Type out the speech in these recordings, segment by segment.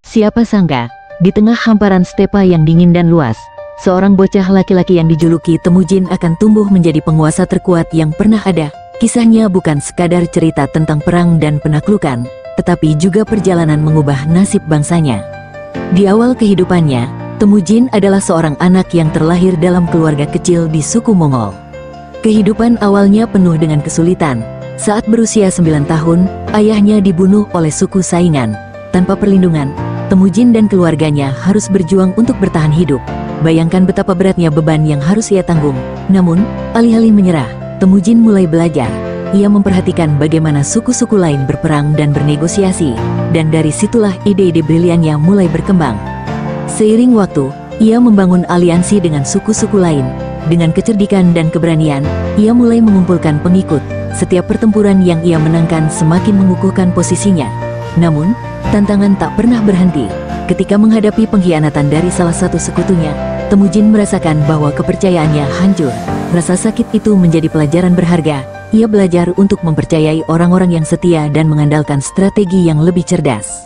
Siapa sangka, di tengah hamparan stepa yang dingin dan luas, seorang bocah laki-laki yang dijuluki Temujin akan tumbuh menjadi penguasa terkuat yang pernah ada. Kisahnya bukan sekadar cerita tentang perang dan penaklukan, tetapi juga perjalanan mengubah nasib bangsanya. Di awal kehidupannya, Temujin adalah seorang anak yang terlahir dalam keluarga kecil di suku Mongol. Kehidupan awalnya penuh dengan kesulitan. Saat berusia 9 tahun, ayahnya dibunuh oleh suku saingan. Tanpa perlindungan, Temujin dan keluarganya harus berjuang untuk bertahan hidup. Bayangkan betapa beratnya beban yang harus ia tanggung. Namun, alih-alih menyerah, Temujin mulai belajar. Ia memperhatikan bagaimana suku-suku lain berperang dan bernegosiasi, dan dari situlah ide-ide briliannya mulai berkembang. Seiring waktu, ia membangun aliansi dengan suku-suku lain. Dengan kecerdikan dan keberanian, ia mulai mengumpulkan pengikut. Setiap pertempuran yang ia menangkan semakin mengukuhkan posisinya. Namun, tantangan tak pernah berhenti. Ketika menghadapi pengkhianatan dari salah satu sekutunya, Temujin merasakan bahwa kepercayaannya hancur. Rasa sakit itu menjadi pelajaran berharga. Ia belajar untuk mempercayai orang-orang yang setia dan mengandalkan strategi yang lebih cerdas.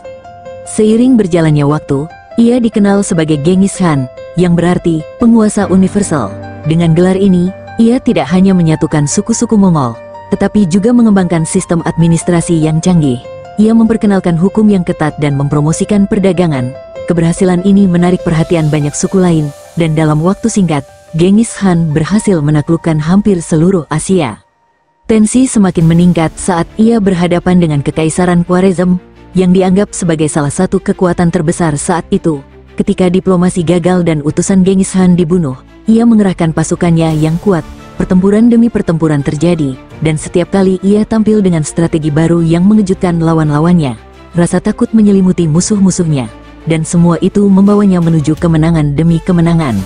Seiring berjalannya waktu, ia dikenal sebagai Genghis Khan, yang berarti penguasa universal. Dengan gelar ini, ia tidak hanya menyatukan suku-suku Mongol, tetapi juga mengembangkan sistem administrasi yang canggih. Ia memperkenalkan hukum yang ketat dan mempromosikan perdagangan. Keberhasilan ini menarik perhatian banyak suku lain, dan dalam waktu singkat, Genghis Khan berhasil menaklukkan hampir seluruh Asia. Tensi semakin meningkat saat ia berhadapan dengan Kekaisaran Khwarezm, yang dianggap sebagai salah satu kekuatan terbesar saat itu. Ketika diplomasi gagal dan utusan Genghis Khan dibunuh, ia mengerahkan pasukannya yang kuat. Pertempuran demi pertempuran terjadi, dan setiap kali ia tampil dengan strategi baru yang mengejutkan lawan-lawannya. Rasa takut menyelimuti musuh-musuhnya, dan semua itu membawanya menuju kemenangan demi kemenangan.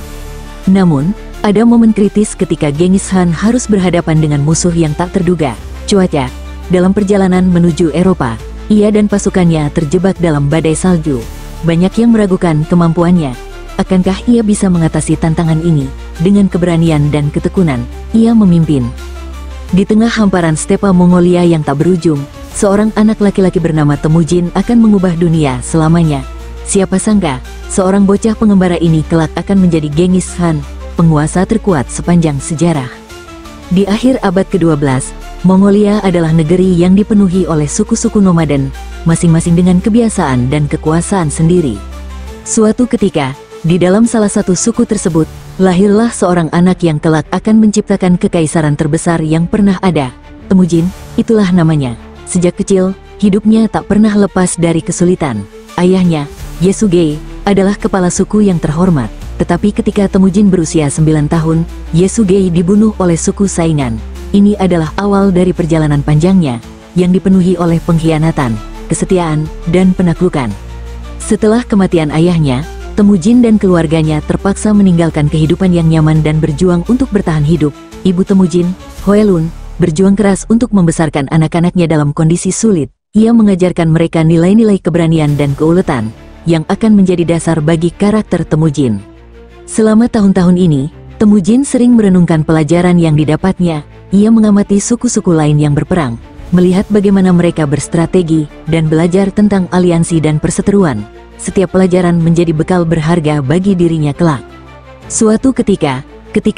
Namun, ada momen kritis ketika Genghis Khan harus berhadapan dengan musuh yang tak terduga, cuaca. Dalam perjalanan menuju Eropa, ia dan pasukannya terjebak dalam badai salju. Banyak yang meragukan kemampuannya. Akankah ia bisa mengatasi tantangan ini? Dengan keberanian dan ketekunan, ia memimpin. Di tengah hamparan stepa Mongolia yang tak berujung, seorang anak laki-laki bernama Temujin akan mengubah dunia selamanya. Siapa sangka, seorang bocah pengembara ini kelak akan menjadi Genghis Khan, penguasa terkuat sepanjang sejarah. Di akhir abad ke-12, Mongolia adalah negeri yang dipenuhi oleh suku-suku nomaden, masing-masing dengan kebiasaan dan kekuasaan sendiri. Suatu ketika, di dalam salah satu suku tersebut, lahirlah seorang anak yang kelak akan menciptakan kekaisaran terbesar yang pernah ada. Temujin, itulah namanya. Sejak kecil, hidupnya tak pernah lepas dari kesulitan. Ayahnya, Yesugei, adalah kepala suku yang terhormat. Tetapi ketika Temujin berusia 9 tahun, Yesugei dibunuh oleh suku saingan. Ini adalah awal dari perjalanan panjangnya, yang dipenuhi oleh pengkhianatan, kesetiaan, dan penaklukan. Setelah kematian ayahnya, Temujin dan keluarganya terpaksa meninggalkan kehidupan yang nyaman dan berjuang untuk bertahan hidup. Ibu Temujin, Hoelun, berjuang keras untuk membesarkan anak-anaknya dalam kondisi sulit. Ia mengajarkan mereka nilai-nilai keberanian dan keuletan, yang akan menjadi dasar bagi karakter Temujin. Selama tahun-tahun ini, Temujin sering merenungkan pelajaran yang didapatnya. Ia mengamati suku-suku lain yang berperang, melihat bagaimana mereka berstrategi, dan belajar tentang aliansi dan perseteruan. Setiap pelajaran menjadi bekal berharga bagi dirinya kelak. Suatu ketika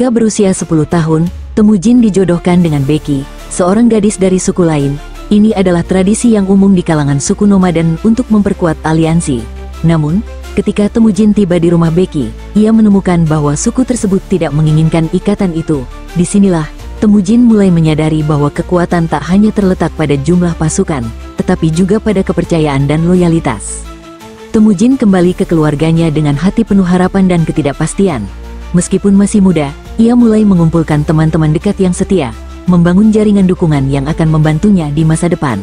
berusia 10 tahun, Temujin dijodohkan dengan Becky, seorang gadis dari suku lain. Ini adalah tradisi yang umum di kalangan suku nomaden untuk memperkuat aliansi. Namun, ketika Temujin tiba di rumah Becky, ia menemukan bahwa suku tersebut tidak menginginkan ikatan itu. Disinilah, Temujin mulai menyadari bahwa kekuatan tak hanya terletak pada jumlah pasukan, tetapi juga pada kepercayaan dan loyalitas. Temujin kembali ke keluarganya dengan hati penuh harapan dan ketidakpastian. Meskipun masih muda, ia mulai mengumpulkan teman-teman dekat yang setia, membangun jaringan dukungan yang akan membantunya di masa depan.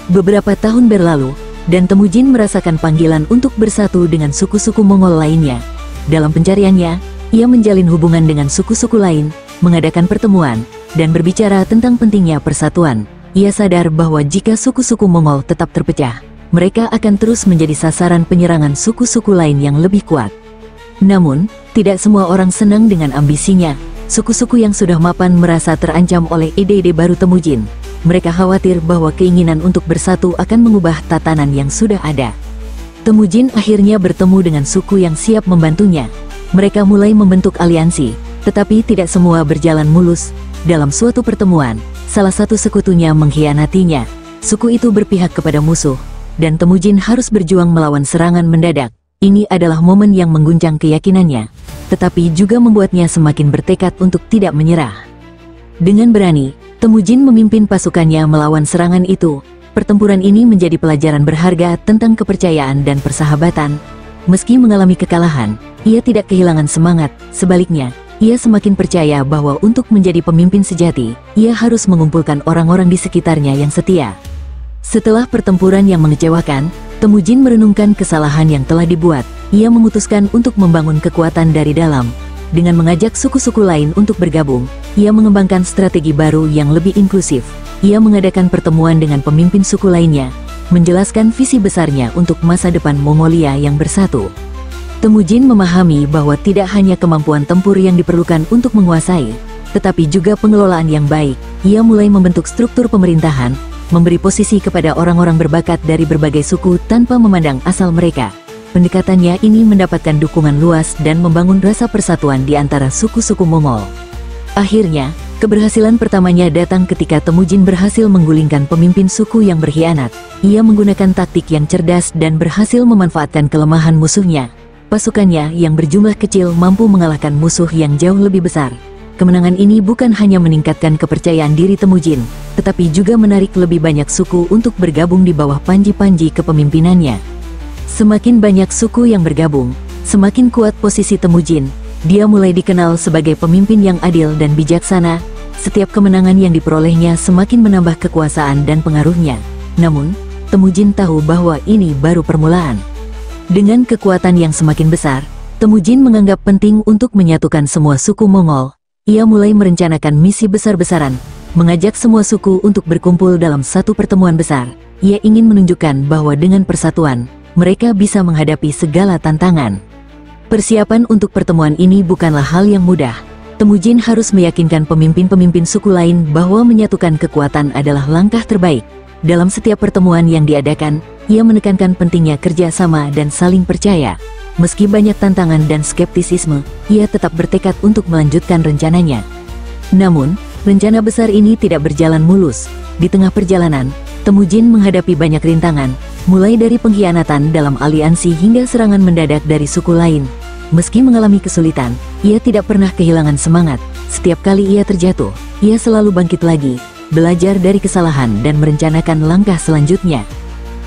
Beberapa tahun berlalu, dan Temujin merasakan panggilan untuk bersatu dengan suku-suku Mongol lainnya. Dalam pencariannya, ia menjalin hubungan dengan suku-suku lain, mengadakan pertemuan, dan berbicara tentang pentingnya persatuan. Ia sadar bahwa jika suku-suku Mongol tetap terpecah, mereka akan terus menjadi sasaran penyerangan suku-suku lain yang lebih kuat. Namun, tidak semua orang senang dengan ambisinya. Suku-suku yang sudah mapan merasa terancam oleh ide-ide baru Temujin. Mereka khawatir bahwa keinginan untuk bersatu akan mengubah tatanan yang sudah ada. Temujin akhirnya bertemu dengan suku yang siap membantunya. Mereka mulai membentuk aliansi, tetapi tidak semua berjalan mulus. Dalam suatu pertemuan, salah satu sekutunya mengkhianatinya. Suku itu berpihak kepada musuh, dan Temujin harus berjuang melawan serangan mendadak. Ini adalah momen yang mengguncang keyakinannya, tetapi juga membuatnya semakin bertekad untuk tidak menyerah. Dengan berani, Temujin memimpin pasukannya melawan serangan itu. Pertempuran ini menjadi pelajaran berharga tentang kepercayaan dan persahabatan. Meski mengalami kekalahan, ia tidak kehilangan semangat. Sebaliknya, ia semakin percaya bahwa untuk menjadi pemimpin sejati, ia harus mengumpulkan orang-orang di sekitarnya yang setia. Setelah pertempuran yang mengecewakan, Temujin merenungkan kesalahan yang telah dibuat. Ia memutuskan untuk membangun kekuatan dari dalam. Dengan mengajak suku-suku lain untuk bergabung, ia mengembangkan strategi baru yang lebih inklusif. Ia mengadakan pertemuan dengan pemimpin suku lainnya, menjelaskan visi besarnya untuk masa depan Mongolia yang bersatu. Temujin memahami bahwa tidak hanya kemampuan tempur yang diperlukan untuk menguasai, tetapi juga pengelolaan yang baik. Ia mulai membentuk struktur pemerintahan, memberi posisi kepada orang-orang berbakat dari berbagai suku tanpa memandang asal mereka. Pendekatannya ini mendapatkan dukungan luas dan membangun rasa persatuan di antara suku-suku Mongol. Akhirnya, keberhasilan pertamanya datang ketika Temujin berhasil menggulingkan pemimpin suku yang berkhianat. Ia menggunakan taktik yang cerdas dan berhasil memanfaatkan kelemahan musuhnya. Pasukannya yang berjumlah kecil mampu mengalahkan musuh yang jauh lebih besar. Kemenangan ini bukan hanya meningkatkan kepercayaan diri Temujin, tetapi juga menarik lebih banyak suku untuk bergabung di bawah panji-panji kepemimpinannya. Semakin banyak suku yang bergabung, semakin kuat posisi Temujin. Dia mulai dikenal sebagai pemimpin yang adil dan bijaksana. Setiap kemenangan yang diperolehnya semakin menambah kekuasaan dan pengaruhnya. Namun, Temujin tahu bahwa ini baru permulaan. Dengan kekuatan yang semakin besar, Temujin menganggap penting untuk menyatukan semua suku Mongol. Ia mulai merencanakan misi besar-besaran, mengajak semua suku untuk berkumpul dalam satu pertemuan besar. Ia ingin menunjukkan bahwa dengan persatuan, mereka bisa menghadapi segala tantangan. Persiapan untuk pertemuan ini bukanlah hal yang mudah. Temujin harus meyakinkan pemimpin-pemimpin suku lain bahwa menyatukan kekuatan adalah langkah terbaik. Dalam setiap pertemuan yang diadakan, ia menekankan pentingnya kerjasama dan saling percaya. Meski banyak tantangan dan skeptisisme, ia tetap bertekad untuk melanjutkan rencananya. Namun, rencana besar ini tidak berjalan mulus. Di tengah perjalanan, Temujin menghadapi banyak rintangan, mulai dari pengkhianatan dalam aliansi hingga serangan mendadak dari suku lain. Meski mengalami kesulitan, ia tidak pernah kehilangan semangat. Setiap kali ia terjatuh, ia selalu bangkit lagi, belajar dari kesalahan dan merencanakan langkah selanjutnya.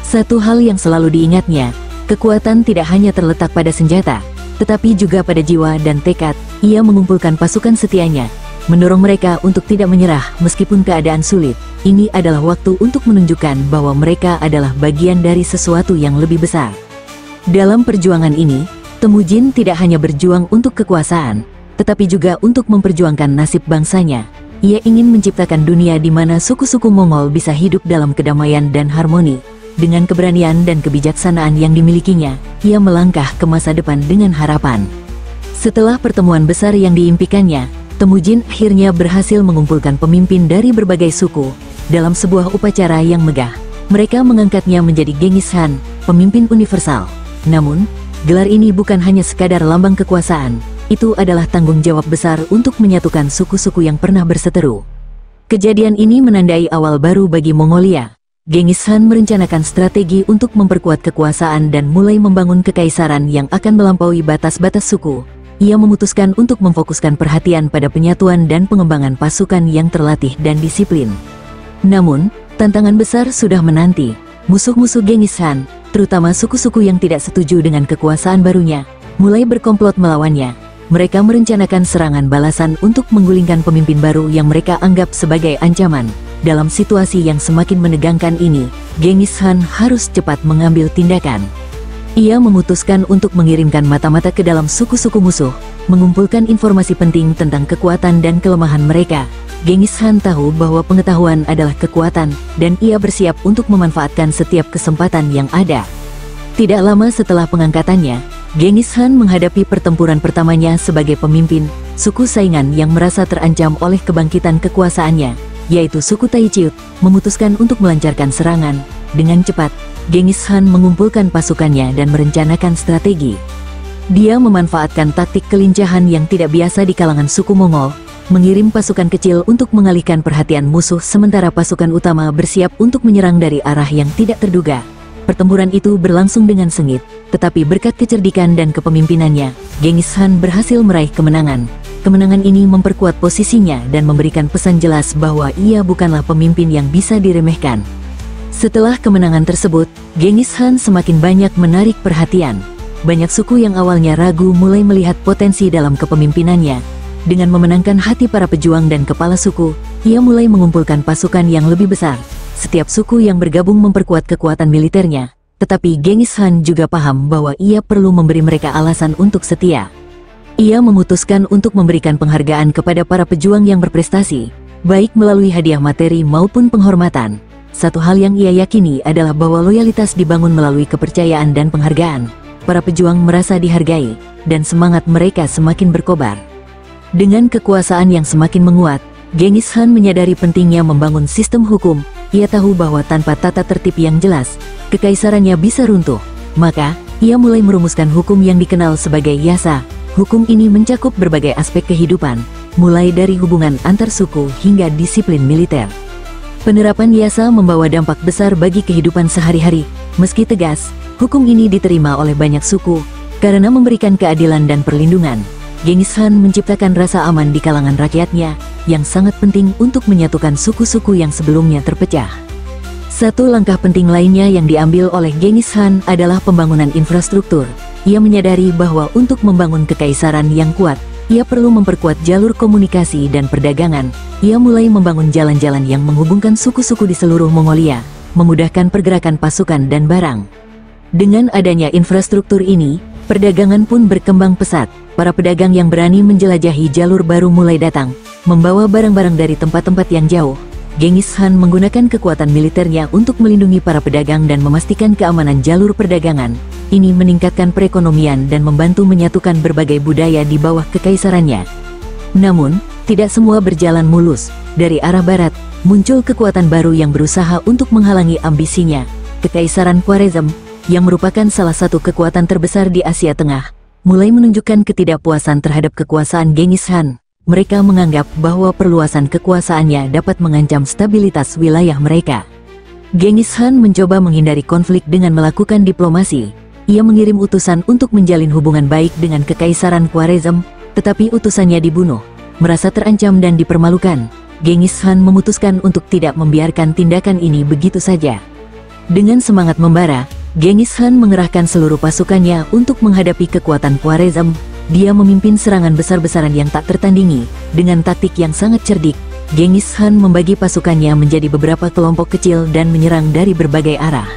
Satu hal yang selalu diingatnya, kekuatan tidak hanya terletak pada senjata, tetapi juga pada jiwa dan tekad. Ia mengumpulkan pasukan setianya, mendorong mereka untuk tidak menyerah meskipun keadaan sulit. Ini adalah waktu untuk menunjukkan bahwa mereka adalah bagian dari sesuatu yang lebih besar. Dalam perjuangan ini, Temujin tidak hanya berjuang untuk kekuasaan, tetapi juga untuk memperjuangkan nasib bangsanya. Ia ingin menciptakan dunia di mana suku-suku Mongol bisa hidup dalam kedamaian dan harmoni. Dengan keberanian dan kebijaksanaan yang dimilikinya, ia melangkah ke masa depan dengan harapan. Setelah pertemuan besar yang diimpikannya, Temujin akhirnya berhasil mengumpulkan pemimpin dari berbagai suku. Dalam sebuah upacara yang megah, mereka mengangkatnya menjadi Genghis Khan, pemimpin universal. Namun, gelar ini bukan hanya sekadar lambang kekuasaan, itu adalah tanggung jawab besar untuk menyatukan suku-suku yang pernah berseteru. Kejadian ini menandai awal baru bagi Mongolia. Genghis Khan merencanakan strategi untuk memperkuat kekuasaan dan mulai membangun kekaisaran yang akan melampaui batas-batas suku. Ia memutuskan untuk memfokuskan perhatian pada penyatuan dan pengembangan pasukan yang terlatih dan disiplin. Namun, tantangan besar sudah menanti. Musuh-musuh Genghis Khan, terutama suku-suku yang tidak setuju dengan kekuasaan barunya, mulai berkomplot melawannya. Mereka merencanakan serangan balasan untuk menggulingkan pemimpin baru yang mereka anggap sebagai ancaman. Dalam situasi yang semakin menegangkan ini, Genghis Khan harus cepat mengambil tindakan. Ia memutuskan untuk mengirimkan mata-mata ke dalam suku-suku musuh, mengumpulkan informasi penting tentang kekuatan dan kelemahan mereka. Genghis Khan tahu bahwa pengetahuan adalah kekuatan, dan ia bersiap untuk memanfaatkan setiap kesempatan yang ada. Tidak lama setelah pengangkatannya, Genghis Khan menghadapi pertempuran pertamanya sebagai pemimpin suku saingan yang merasa terancam oleh kebangkitan kekuasaannya, yaitu suku Taichiut, memutuskan untuk melancarkan serangan. Dengan cepat, Genghis Khan mengumpulkan pasukannya dan merencanakan strategi. Dia memanfaatkan taktik kelincahan yang tidak biasa di kalangan suku Mongol, mengirim pasukan kecil untuk mengalihkan perhatian musuh sementara pasukan utama bersiap untuk menyerang dari arah yang tidak terduga. Pertempuran itu berlangsung dengan sengit, tetapi berkat kecerdikan dan kepemimpinannya, Genghis Khan berhasil meraih kemenangan. Kemenangan ini memperkuat posisinya dan memberikan pesan jelas bahwa ia bukanlah pemimpin yang bisa diremehkan. Setelah kemenangan tersebut, Genghis Khan semakin banyak menarik perhatian. Banyak suku yang awalnya ragu mulai melihat potensi dalam kepemimpinannya. Dengan memenangkan hati para pejuang dan kepala suku, ia mulai mengumpulkan pasukan yang lebih besar. Setiap suku yang bergabung memperkuat kekuatan militernya, tetapi Genghis Khan juga paham bahwa ia perlu memberi mereka alasan untuk setia. Ia memutuskan untuk memberikan penghargaan kepada para pejuang yang berprestasi, baik melalui hadiah materi maupun penghormatan. Satu hal yang ia yakini adalah bahwa loyalitas dibangun melalui kepercayaan dan penghargaan. Para pejuang merasa dihargai, dan semangat mereka semakin berkobar. Dengan kekuasaan yang semakin menguat, Genghis Khan menyadari pentingnya membangun sistem hukum. Ia tahu bahwa tanpa tata tertib yang jelas, kekaisarannya bisa runtuh. Maka, ia mulai merumuskan hukum yang dikenal sebagai Yasa. Hukum ini mencakup berbagai aspek kehidupan, mulai dari hubungan antar suku hingga disiplin militer. Penerapan Yasa membawa dampak besar bagi kehidupan sehari-hari. Meski tegas, hukum ini diterima oleh banyak suku, karena memberikan keadilan dan perlindungan. Genghis Khan menciptakan rasa aman di kalangan rakyatnya, yang sangat penting untuk menyatukan suku-suku yang sebelumnya terpecah. Satu langkah penting lainnya yang diambil oleh Genghis Khan adalah pembangunan infrastruktur. Ia menyadari bahwa untuk membangun kekaisaran yang kuat, ia perlu memperkuat jalur komunikasi dan perdagangan. Ia mulai membangun jalan-jalan yang menghubungkan suku-suku di seluruh Mongolia, memudahkan pergerakan pasukan dan barang. Dengan adanya infrastruktur ini, perdagangan pun berkembang pesat. Para pedagang yang berani menjelajahi jalur baru mulai datang, membawa barang-barang dari tempat-tempat yang jauh. Genghis Khan menggunakan kekuatan militernya untuk melindungi para pedagang dan memastikan keamanan jalur perdagangan. Ini meningkatkan perekonomian dan membantu menyatukan berbagai budaya di bawah kekaisarannya. Namun, tidak semua berjalan mulus. Dari arah barat, muncul kekuatan baru yang berusaha untuk menghalangi ambisinya. Kekaisaran Khwarezm, yang merupakan salah satu kekuatan terbesar di Asia Tengah, mulai menunjukkan ketidakpuasan terhadap kekuasaan Genghis Khan. Mereka menganggap bahwa perluasan kekuasaannya dapat mengancam stabilitas wilayah mereka. Genghis Khan mencoba menghindari konflik dengan melakukan diplomasi. Ia mengirim utusan untuk menjalin hubungan baik dengan Kekaisaran Khwarezm, tetapi utusannya dibunuh. Merasa terancam dan dipermalukan, Genghis Khan memutuskan untuk tidak membiarkan tindakan ini begitu saja. Dengan semangat membara, Genghis Khan mengerahkan seluruh pasukannya untuk menghadapi kekuatan Khwarezm. Dia memimpin serangan besar-besaran yang tak tertandingi. Dengan taktik yang sangat cerdik, Genghis Khan membagi pasukannya menjadi beberapa kelompok kecil dan menyerang dari berbagai arah.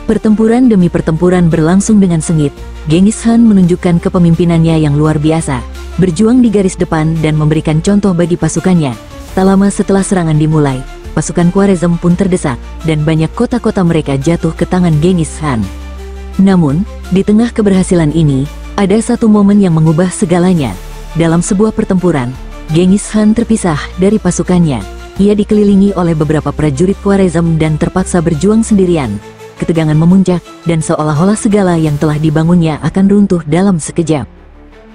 Pertempuran demi pertempuran berlangsung dengan sengit. Genghis Khan menunjukkan kepemimpinannya yang luar biasa, berjuang di garis depan dan memberikan contoh bagi pasukannya. Tak lama setelah serangan dimulai, pasukan Khwarezm pun terdesak, dan banyak kota-kota mereka jatuh ke tangan Genghis Khan. Namun, di tengah keberhasilan ini, ada satu momen yang mengubah segalanya. Dalam sebuah pertempuran, Genghis Khan terpisah dari pasukannya. Ia dikelilingi oleh beberapa prajurit Khwarezm dan terpaksa berjuang sendirian. Ketegangan memuncak, dan seolah-olah segala yang telah dibangunnya akan runtuh dalam sekejap.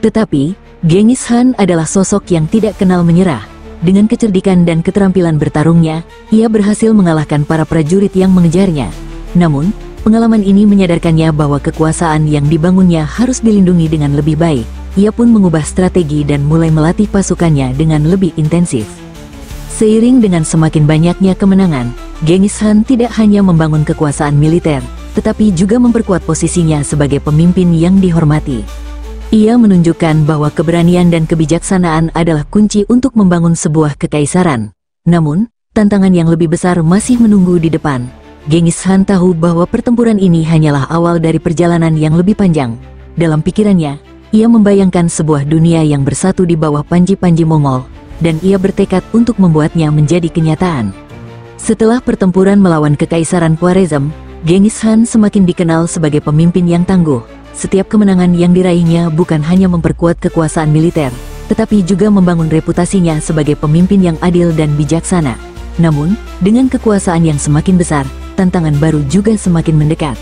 Tetapi, Genghis Khan adalah sosok yang tidak kenal menyerah. Dengan kecerdikan dan keterampilan bertarungnya, ia berhasil mengalahkan para prajurit yang mengejarnya. Namun, pengalaman ini menyadarkannya bahwa kekuasaan yang dibangunnya harus dilindungi dengan lebih baik. Ia pun mengubah strategi dan mulai melatih pasukannya dengan lebih intensif. Seiring dengan semakin banyaknya kemenangan, Genghis Khan tidak hanya membangun kekuasaan militer, tetapi juga memperkuat posisinya sebagai pemimpin yang dihormati. Ia menunjukkan bahwa keberanian dan kebijaksanaan adalah kunci untuk membangun sebuah kekaisaran. Namun, tantangan yang lebih besar masih menunggu di depan. Genghis Khan tahu bahwa pertempuran ini hanyalah awal dari perjalanan yang lebih panjang. Dalam pikirannya, ia membayangkan sebuah dunia yang bersatu di bawah panji-panji Mongol, dan ia bertekad untuk membuatnya menjadi kenyataan. Setelah pertempuran melawan Kekaisaran Khwarezm, Genghis Khan semakin dikenal sebagai pemimpin yang tangguh. Setiap kemenangan yang diraihnya bukan hanya memperkuat kekuasaan militer, tetapi juga membangun reputasinya sebagai pemimpin yang adil dan bijaksana. Namun, dengan kekuasaan yang semakin besar, tantangan baru juga semakin mendekat.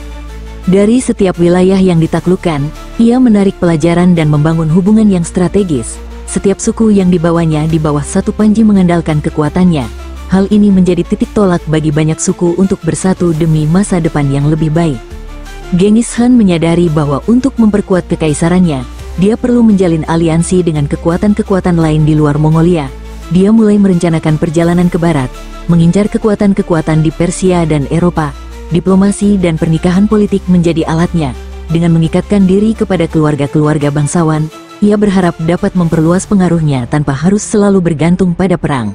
Dari setiap wilayah yang ditaklukkan, ia menarik pelajaran dan membangun hubungan yang strategis. Setiap suku yang dibawanya di bawah satu panji mengandalkan kekuatannya. Hal ini menjadi titik tolak bagi banyak suku untuk bersatu demi masa depan yang lebih baik. Genghis Khan menyadari bahwa untuk memperkuat kekaisarannya, dia perlu menjalin aliansi dengan kekuatan-kekuatan lain di luar Mongolia. Dia mulai merencanakan perjalanan ke barat, mengincar kekuatan-kekuatan di Persia dan Eropa. Diplomasi dan pernikahan politik menjadi alatnya. Dengan mengikatkan diri kepada keluarga-keluarga bangsawan, ia berharap dapat memperluas pengaruhnya tanpa harus selalu bergantung pada perang.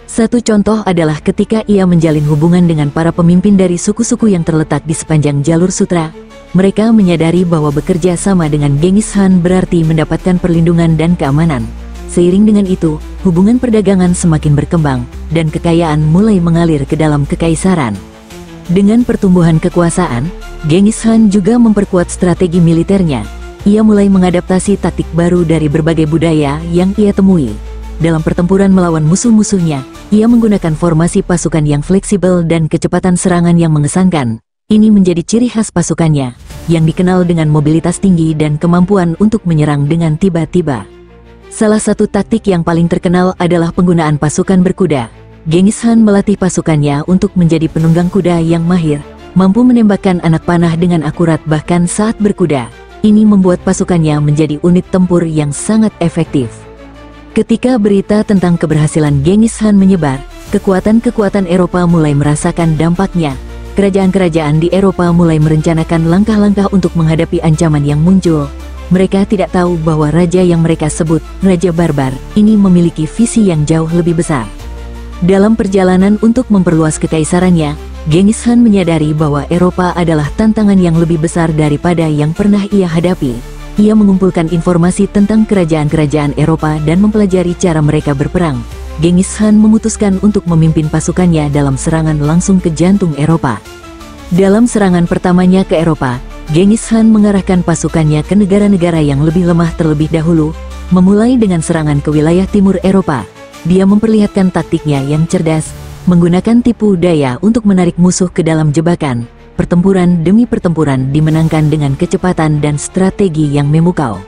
Satu contoh adalah ketika ia menjalin hubungan dengan para pemimpin dari suku-suku yang terletak di sepanjang jalur sutra. Mereka menyadari bahwa bekerja sama dengan Genghis Khan berarti mendapatkan perlindungan dan keamanan. Seiring dengan itu, hubungan perdagangan semakin berkembang, dan kekayaan mulai mengalir ke dalam kekaisaran. Dengan pertumbuhan kekuasaan, Genghis Khan juga memperkuat strategi militernya. Ia mulai mengadaptasi taktik baru dari berbagai budaya yang ia temui. Dalam pertempuran melawan musuh-musuhnya, ia menggunakan formasi pasukan yang fleksibel dan kecepatan serangan yang mengesankan. Ini menjadi ciri khas pasukannya, yang dikenal dengan mobilitas tinggi dan kemampuan untuk menyerang dengan tiba-tiba. Salah satu taktik yang paling terkenal adalah penggunaan pasukan berkuda. Genghis Khan melatih pasukannya untuk menjadi penunggang kuda yang mahir, mampu menembakkan anak panah dengan akurat bahkan saat berkuda. Ini membuat pasukannya menjadi unit tempur yang sangat efektif. Ketika berita tentang keberhasilan Genghis Khan menyebar, kekuatan-kekuatan Eropa mulai merasakan dampaknya. Kerajaan-kerajaan di Eropa mulai merencanakan langkah-langkah untuk menghadapi ancaman yang muncul. Mereka tidak tahu bahwa raja yang mereka sebut Raja Barbar ini memiliki visi yang jauh lebih besar. Dalam perjalanan untuk memperluas kekaisarannya, Genghis Khan menyadari bahwa Eropa adalah tantangan yang lebih besar daripada yang pernah ia hadapi. Ia mengumpulkan informasi tentang kerajaan-kerajaan Eropa dan mempelajari cara mereka berperang. Genghis Khan memutuskan untuk memimpin pasukannya dalam serangan langsung ke jantung Eropa. Dalam serangan pertamanya ke Eropa, Genghis Khan mengarahkan pasukannya ke negara-negara yang lebih lemah terlebih dahulu, memulai dengan serangan ke wilayah timur Eropa. Dia memperlihatkan taktiknya yang cerdas, menggunakan tipu daya untuk menarik musuh ke dalam jebakan. Pertempuran demi pertempuran dimenangkan dengan kecepatan dan strategi yang memukau.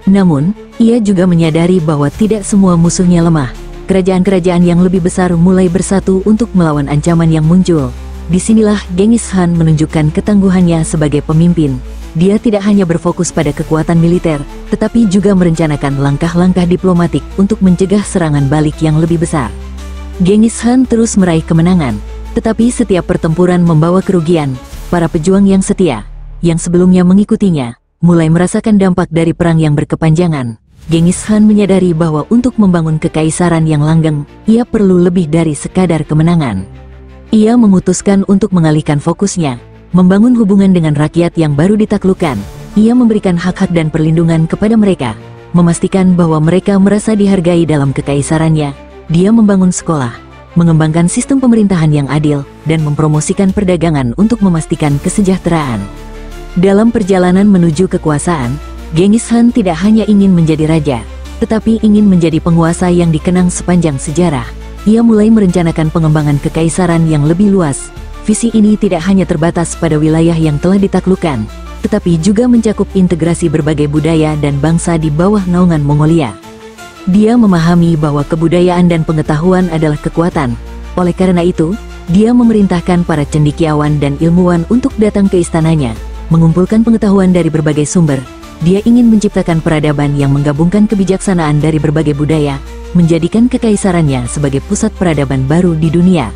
Namun, ia juga menyadari bahwa tidak semua musuhnya lemah. Kerajaan-kerajaan yang lebih besar mulai bersatu untuk melawan ancaman yang muncul. Disinilah Genghis Khan menunjukkan ketangguhannya sebagai pemimpin. Dia tidak hanya berfokus pada kekuatan militer, tetapi juga merencanakan langkah-langkah diplomatik untuk mencegah serangan balik yang lebih besar. Genghis Khan terus meraih kemenangan, tetapi setiap pertempuran membawa kerugian. Para pejuang yang setia, yang sebelumnya mengikutinya, mulai merasakan dampak dari perang yang berkepanjangan. Genghis Khan menyadari bahwa untuk membangun kekaisaran yang langgeng, ia perlu lebih dari sekadar kemenangan. Ia memutuskan untuk mengalihkan fokusnya, membangun hubungan dengan rakyat yang baru ditaklukkan. Ia memberikan hak-hak dan perlindungan kepada mereka, memastikan bahwa mereka merasa dihargai dalam kekaisarannya. Dia membangun sekolah, mengembangkan sistem pemerintahan yang adil, dan mempromosikan perdagangan untuk memastikan kesejahteraan. Dalam perjalanan menuju kekuasaan, Genghis Khan tidak hanya ingin menjadi raja, tetapi ingin menjadi penguasa yang dikenang sepanjang sejarah. Ia mulai merencanakan pengembangan kekaisaran yang lebih luas. Visi ini tidak hanya terbatas pada wilayah yang telah ditaklukkan, tetapi juga mencakup integrasi berbagai budaya dan bangsa di bawah naungan Mongolia. Dia memahami bahwa kebudayaan dan pengetahuan adalah kekuatan. Oleh karena itu, dia memerintahkan para cendekiawan dan ilmuwan untuk datang ke istananya, mengumpulkan pengetahuan dari berbagai sumber. Dia ingin menciptakan peradaban yang menggabungkan kebijaksanaan dari berbagai budaya, menjadikan kekaisarannya sebagai pusat peradaban baru di dunia.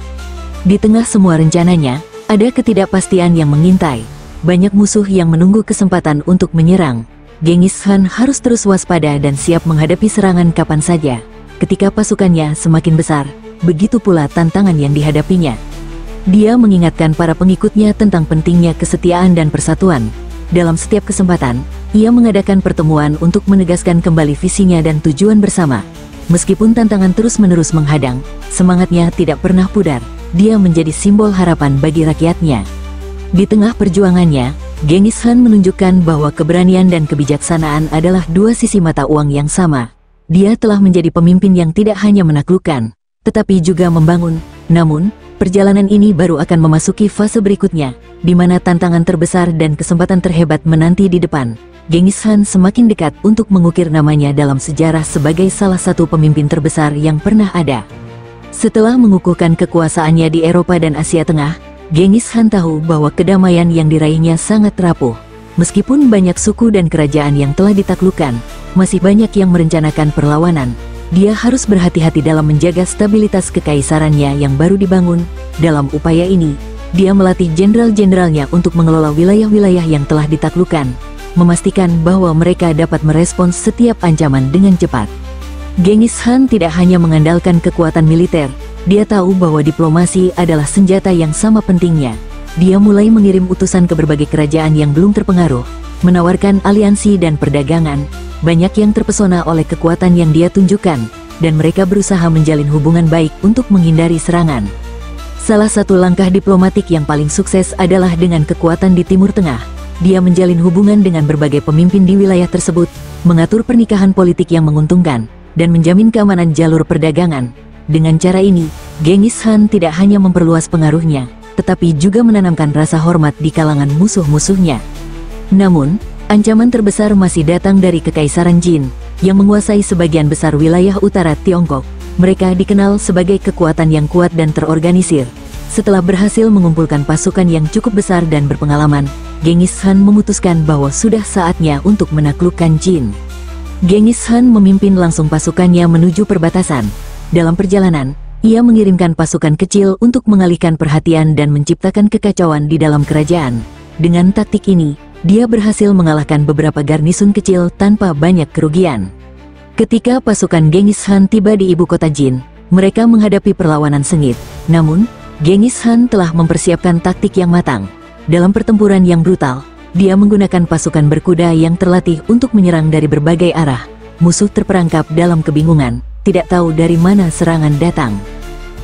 Di tengah semua rencananya, ada ketidakpastian yang mengintai. Banyak musuh yang menunggu kesempatan untuk menyerang. Genghis Khan harus terus waspada dan siap menghadapi serangan kapan saja. Ketika pasukannya semakin besar, begitu pula tantangan yang dihadapinya. Dia mengingatkan para pengikutnya tentang pentingnya kesetiaan dan persatuan. Dalam setiap kesempatan, ia mengadakan pertemuan untuk menegaskan kembali visinya dan tujuan bersama. Meskipun tantangan terus-menerus menghadang, semangatnya tidak pernah pudar. Dia menjadi simbol harapan bagi rakyatnya. Di tengah perjuangannya, Genghis Khan menunjukkan bahwa keberanian dan kebijaksanaan adalah dua sisi mata uang yang sama. Dia telah menjadi pemimpin yang tidak hanya menaklukkan, tetapi juga membangun. Namun, Perjalanan ini baru akan memasuki fase berikutnya, di mana tantangan terbesar dan kesempatan terhebat menanti di depan. Genghis Khan semakin dekat untuk mengukir namanya dalam sejarah sebagai salah satu pemimpin terbesar yang pernah ada. Setelah mengukuhkan kekuasaannya di Eropa dan Asia Tengah, Genghis Khan tahu bahwa kedamaian yang diraihnya sangat rapuh. Meskipun banyak suku dan kerajaan yang telah ditaklukkan, masih banyak yang merencanakan perlawanan. Dia harus berhati-hati dalam menjaga stabilitas kekaisarannya yang baru dibangun. Dalam upaya ini, dia melatih jenderal-jenderalnya untuk mengelola wilayah-wilayah yang telah ditaklukkan, memastikan bahwa mereka dapat merespons setiap ancaman dengan cepat. Genghis Khan tidak hanya mengandalkan kekuatan militer, dia tahu bahwa diplomasi adalah senjata yang sama pentingnya. Dia mulai mengirim utusan ke berbagai kerajaan yang belum terpengaruh, menawarkan aliansi dan perdagangan. Banyak yang terpesona oleh kekuatan yang dia tunjukkan, dan mereka berusaha menjalin hubungan baik untuk menghindari serangan. Salah satu langkah diplomatik yang paling sukses adalah dengan kekuatan di Timur Tengah. Dia menjalin hubungan dengan berbagai pemimpin di wilayah tersebut, mengatur pernikahan politik yang menguntungkan, dan menjamin keamanan jalur perdagangan. Dengan cara ini, Genghis Khan tidak hanya memperluas pengaruhnya, tetapi juga menanamkan rasa hormat di kalangan musuh-musuhnya. Namun, ancaman terbesar masih datang dari Kekaisaran Jin, yang menguasai sebagian besar wilayah utara Tiongkok. Mereka dikenal sebagai kekuatan yang kuat dan terorganisir. Setelah berhasil mengumpulkan pasukan yang cukup besar dan berpengalaman, Genghis Khan memutuskan bahwa sudah saatnya untuk menaklukkan Jin. Genghis Khan memimpin langsung pasukannya menuju perbatasan. Dalam perjalanan, ia mengirimkan pasukan kecil untuk mengalihkan perhatian dan menciptakan kekacauan di dalam kerajaan. Dengan taktik ini, dia berhasil mengalahkan beberapa garnisun kecil tanpa banyak kerugian. Ketika pasukan Genghis Khan tiba di ibu kota Jin, mereka menghadapi perlawanan sengit. Namun, Genghis Khan telah mempersiapkan taktik yang matang. Dalam pertempuran yang brutal, dia menggunakan pasukan berkuda yang terlatih untuk menyerang dari berbagai arah. Musuh terperangkap dalam kebingungan, tidak tahu dari mana serangan datang.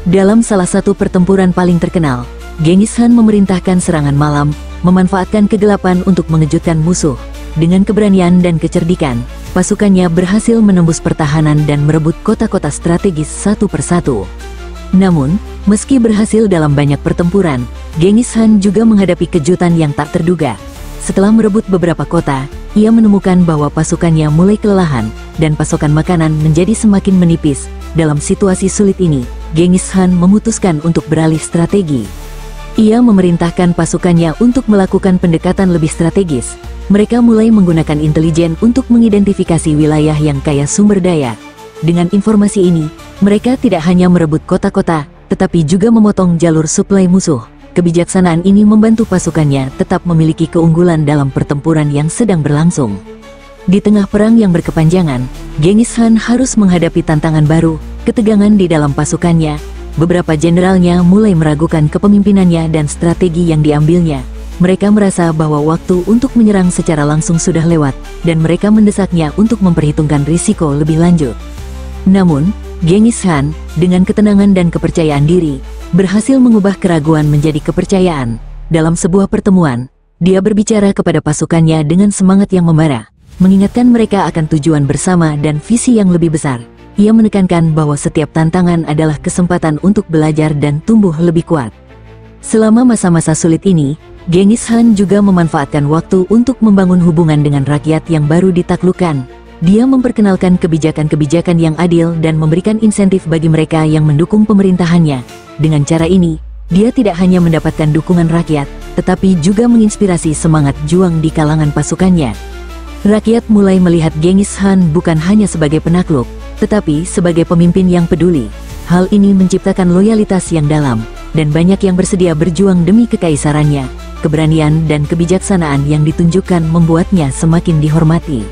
Dalam salah satu pertempuran paling terkenal, Genghis Khan memerintahkan serangan malam, memanfaatkan kegelapan untuk mengejutkan musuh. Dengan keberanian dan kecerdikan, pasukannya berhasil menembus pertahanan dan merebut kota-kota strategis satu persatu. Namun, meski berhasil dalam banyak pertempuran, Genghis Khan juga menghadapi kejutan yang tak terduga. Setelah merebut beberapa kota, ia menemukan bahwa pasukannya mulai kelelahan, dan pasokan makanan menjadi semakin menipis. Dalam situasi sulit ini, Genghis Khan memutuskan untuk beralih strategi. Ia memerintahkan pasukannya untuk melakukan pendekatan lebih strategis. Mereka mulai menggunakan intelijen untuk mengidentifikasi wilayah yang kaya sumber daya. Dengan informasi ini, mereka tidak hanya merebut kota-kota, tetapi juga memotong jalur suplai musuh. Kebijaksanaan ini membantu pasukannya tetap memiliki keunggulan dalam pertempuran yang sedang berlangsung. Di tengah perang yang berkepanjangan, Genghis Khan harus menghadapi tantangan baru, ketegangan di dalam pasukannya. Beberapa jenderalnya mulai meragukan kepemimpinannya dan strategi yang diambilnya. Mereka merasa bahwa waktu untuk menyerang secara langsung sudah lewat, dan mereka mendesaknya untuk memperhitungkan risiko lebih lanjut. Namun, Genghis Khan, dengan ketenangan dan kepercayaan diri, berhasil mengubah keraguan menjadi kepercayaan. Dalam sebuah pertemuan, dia berbicara kepada pasukannya dengan semangat yang membara, mengingatkan mereka akan tujuan bersama dan visi yang lebih besar. Ia menekankan bahwa setiap tantangan adalah kesempatan untuk belajar dan tumbuh lebih kuat. Selama masa-masa sulit ini, Genghis Khan juga memanfaatkan waktu untuk membangun hubungan dengan rakyat yang baru ditaklukkan. Dia memperkenalkan kebijakan-kebijakan yang adil dan memberikan insentif bagi mereka yang mendukung pemerintahannya. Dengan cara ini, dia tidak hanya mendapatkan dukungan rakyat, tetapi juga menginspirasi semangat juang di kalangan pasukannya. Rakyat mulai melihat Genghis Khan bukan hanya sebagai penakluk, tetapi sebagai pemimpin yang peduli. Hal ini menciptakan loyalitas yang dalam, dan banyak yang bersedia berjuang demi kekaisarannya. Keberanian dan kebijaksanaan yang ditunjukkan membuatnya semakin dihormati.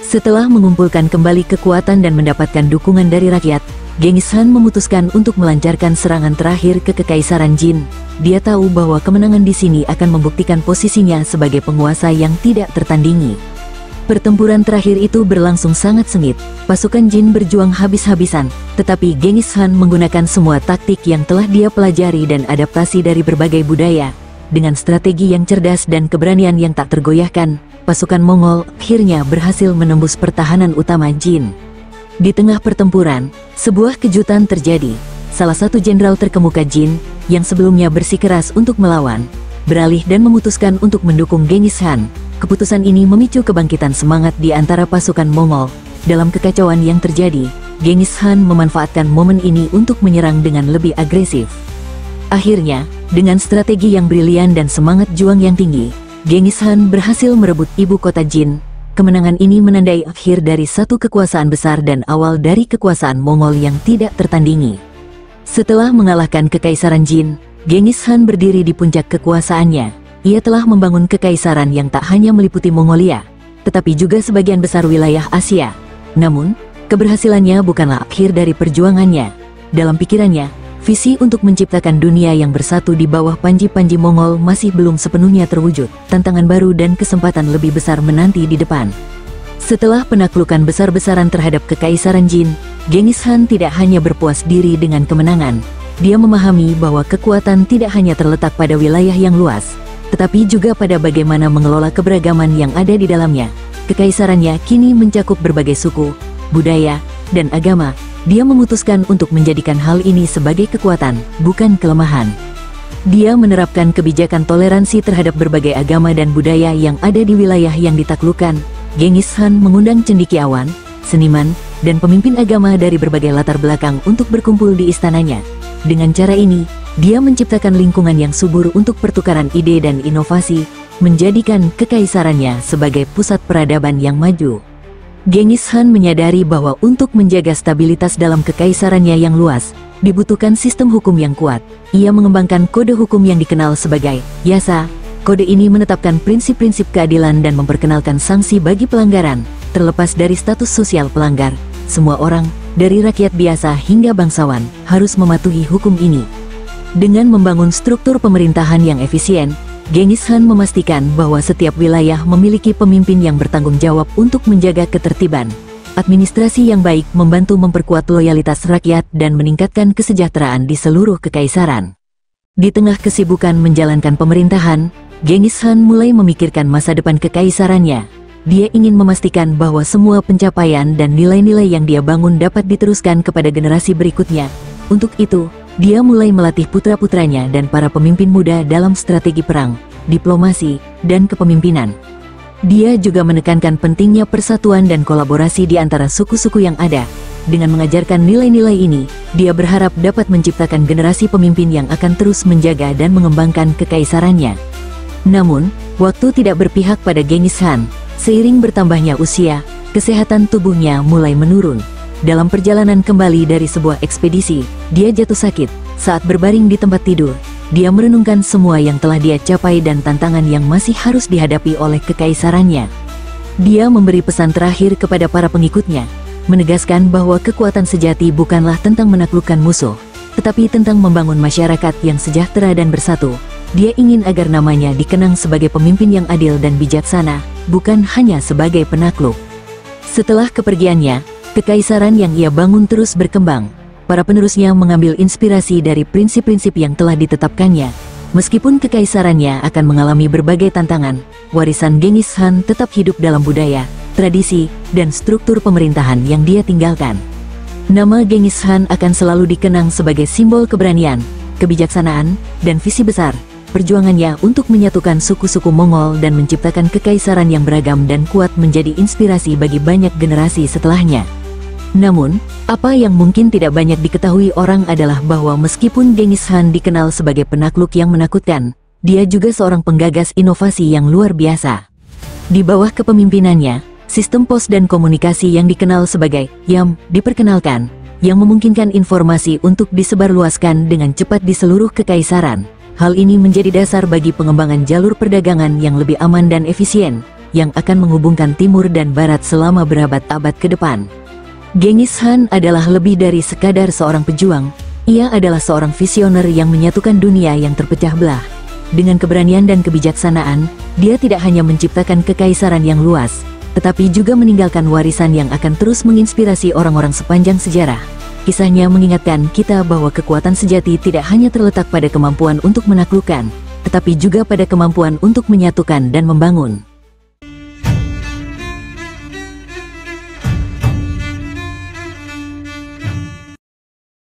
Setelah mengumpulkan kembali kekuatan dan mendapatkan dukungan dari rakyat, Genghis Khan memutuskan untuk melancarkan serangan terakhir ke Kekaisaran Jin. Dia tahu bahwa kemenangan di sini akan membuktikan posisinya sebagai penguasa yang tidak tertandingi. Pertempuran terakhir itu berlangsung sangat sengit. Pasukan Jin berjuang habis-habisan, tetapi Genghis Khan menggunakan semua taktik yang telah dia pelajari dan adaptasi dari berbagai budaya. Dengan strategi yang cerdas dan keberanian yang tak tergoyahkan, pasukan Mongol akhirnya berhasil menembus pertahanan utama Jin. Di tengah pertempuran, sebuah kejutan terjadi. Salah satu jenderal terkemuka Jin, yang sebelumnya bersikeras untuk melawan, beralih dan memutuskan untuk mendukung Genghis Khan. Keputusan ini memicu kebangkitan semangat di antara pasukan Mongol. Dalam kekacauan yang terjadi, Genghis Khan memanfaatkan momen ini untuk menyerang dengan lebih agresif. Akhirnya, dengan strategi yang brilian dan semangat juang yang tinggi, Genghis Khan berhasil merebut ibu kota Jin. Kemenangan ini menandai akhir dari satu kekuasaan besar dan awal dari kekuasaan Mongol yang tidak tertandingi. Setelah mengalahkan Kekaisaran Jin, Genghis Khan berdiri di puncak kekuasaannya. Ia telah membangun kekaisaran yang tak hanya meliputi Mongolia, tetapi juga sebagian besar wilayah Asia. Namun, keberhasilannya bukanlah akhir dari perjuangannya. Dalam pikirannya, visi untuk menciptakan dunia yang bersatu di bawah panji-panji Mongol masih belum sepenuhnya terwujud. Tantangan baru dan kesempatan lebih besar menanti di depan. Setelah penaklukan besar-besaran terhadap Kekaisaran Jin, Genghis Khan tidak hanya berpuas diri dengan kemenangan. Dia memahami bahwa kekuatan tidak hanya terletak pada wilayah yang luas, tetapi juga pada bagaimana mengelola keberagaman yang ada di dalamnya. Kekaisarannya kini mencakup berbagai suku, budaya, dan agama. Dia memutuskan untuk menjadikan hal ini sebagai kekuatan, bukan kelemahan. Dia menerapkan kebijakan toleransi terhadap berbagai agama dan budaya yang ada di wilayah yang ditaklukkan. Genghis Khan mengundang cendekiawan, seniman, dan pemimpin agama dari berbagai latar belakang untuk berkumpul di istananya. Dengan cara ini, dia menciptakan lingkungan yang subur untuk pertukaran ide dan inovasi, menjadikan kekaisarannya sebagai pusat peradaban yang maju. Genghis Khan menyadari bahwa untuk menjaga stabilitas dalam kekaisarannya yang luas, dibutuhkan sistem hukum yang kuat. Ia mengembangkan kode hukum yang dikenal sebagai Yasa. Kode ini menetapkan prinsip-prinsip keadilan dan memperkenalkan sanksi bagi pelanggaran, terlepas dari status sosial pelanggar. Semua orang, dari rakyat biasa hingga bangsawan, harus mematuhi hukum ini. Dengan membangun struktur pemerintahan yang efisien, Genghis Khan memastikan bahwa setiap wilayah memiliki pemimpin yang bertanggung jawab untuk menjaga ketertiban. Administrasi yang baik membantu memperkuat loyalitas rakyat dan meningkatkan kesejahteraan di seluruh kekaisaran. Di tengah kesibukan menjalankan pemerintahan, Genghis Khan mulai memikirkan masa depan kekaisarannya. Dia ingin memastikan bahwa semua pencapaian dan nilai-nilai yang dia bangun dapat diteruskan kepada generasi berikutnya. Untuk itu, dia mulai melatih putra-putranya dan para pemimpin muda dalam strategi perang, diplomasi, dan kepemimpinan. Dia juga menekankan pentingnya persatuan dan kolaborasi di antara suku-suku yang ada. Dengan mengajarkan nilai-nilai ini, dia berharap dapat menciptakan generasi pemimpin yang akan terus menjaga dan mengembangkan kekaisarannya. Namun, waktu tidak berpihak pada Genghis Khan. Seiring bertambahnya usia, kesehatan tubuhnya mulai menurun. Dalam perjalanan kembali dari sebuah ekspedisi, dia jatuh sakit. Saat berbaring di tempat tidur, dia merenungkan semua yang telah dia capai dan tantangan yang masih harus dihadapi oleh kekaisarannya. Dia memberi pesan terakhir kepada para pengikutnya, menegaskan bahwa kekuatan sejati bukanlah tentang menaklukkan musuh, tetapi tentang membangun masyarakat yang sejahtera dan bersatu. Dia ingin agar namanya dikenang sebagai pemimpin yang adil dan bijaksana, bukan hanya sebagai penakluk. Setelah kepergiannya, kekaisaran yang ia bangun terus berkembang. Para penerusnya mengambil inspirasi dari prinsip-prinsip yang telah ditetapkannya. Meskipun kekaisarannya akan mengalami berbagai tantangan, warisan Genghis Khan tetap hidup dalam budaya, tradisi, dan struktur pemerintahan yang dia tinggalkan. Nama Genghis Khan akan selalu dikenang sebagai simbol keberanian, kebijaksanaan, dan visi besar. Perjuangannya untuk menyatukan suku-suku Mongol dan menciptakan kekaisaran yang beragam dan kuat menjadi inspirasi bagi banyak generasi setelahnya. Namun, apa yang mungkin tidak banyak diketahui orang adalah bahwa meskipun Genghis Khan dikenal sebagai penakluk yang menakutkan, dia juga seorang penggagas inovasi yang luar biasa. Di bawah kepemimpinannya, sistem pos dan komunikasi yang dikenal sebagai YAM diperkenalkan, yang memungkinkan informasi untuk disebarluaskan dengan cepat di seluruh kekaisaran. Hal ini menjadi dasar bagi pengembangan jalur perdagangan yang lebih aman dan efisien, yang akan menghubungkan timur dan barat selama berabad-abad ke depan. Genghis Khan adalah lebih dari sekadar seorang pejuang. Ia adalah seorang visioner yang menyatukan dunia yang terpecah belah. Dengan keberanian dan kebijaksanaan, dia tidak hanya menciptakan kekaisaran yang luas, tetapi juga meninggalkan warisan yang akan terus menginspirasi orang-orang sepanjang sejarah. Kisahnya mengingatkan kita bahwa kekuatan sejati tidak hanya terletak pada kemampuan untuk menaklukkan, tetapi juga pada kemampuan untuk menyatukan dan membangun.